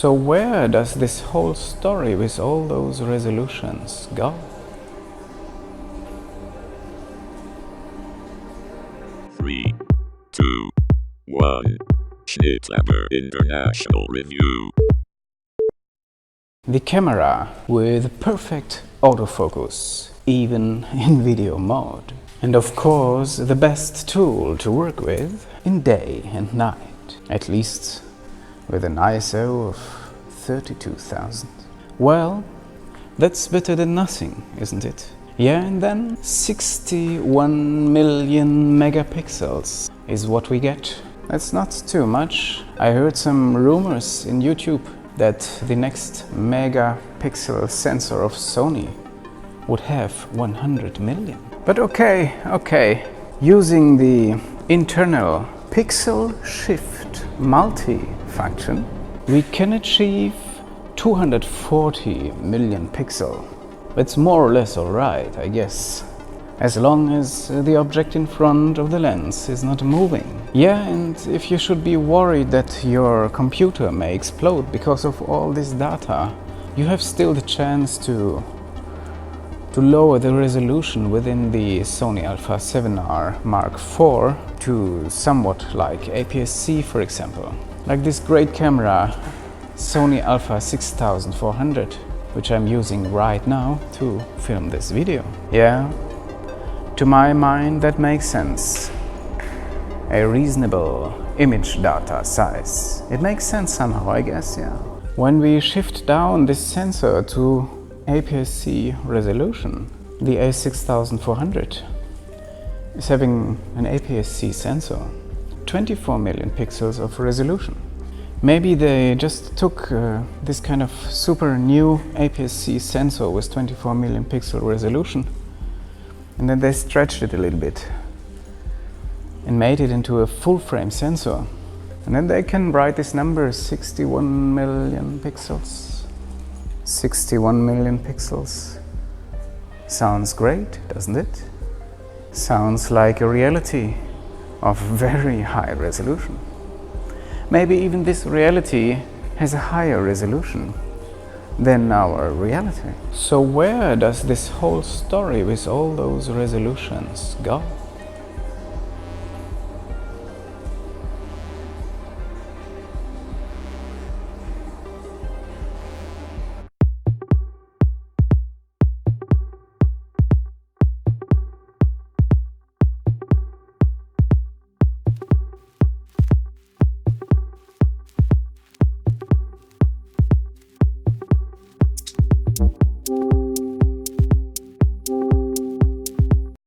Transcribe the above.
So where does this whole story with all those resolutions go? Three, two, one. SSCHNITTLABOR International Review. The camera with perfect autofocus, even in video mode. And of course, the best tool to work with in day and night, at least with an ISO of 32,000. Well, that's better than nothing, isn't it? Yeah, and then 61 million megapixels is what we get. That's not too much. I heard some rumors in YouTube that the next megapixel sensor of Sony would have 100 million. But okay, using the internal pixel shift multi function, we can achieve 240 million pixel. It's more or less alright, I guess, as long as the object in front of the lens is not moving. Yeah, and if you should be worried that your computer may explode because of all this data, you have still the chance to lower the resolution within the Sony A7R Mark 4 to somewhat like APS-C, for example. Like this great camera, Sony A6400, which I'm using right now to film this video. Yeah, to my mind that makes sense. A reasonable image data size. It makes sense somehow, I guess, yeah. When we shift down this sensor to APS-C resolution, the A6400 is having an APS-C sensor, 24 million pixels of resolution. Maybe they just took this kind of super new APS-C sensor with 24 million pixel resolution and then they stretched it a little bit and made it into a full-frame sensor. And then they can write this number, 61 million pixels. 61 million pixels. Sounds great, doesn't it? Sounds like a reality of very high resolution. Maybe even this reality has a higher resolution than our reality. So where does this whole story with all those resolutions go?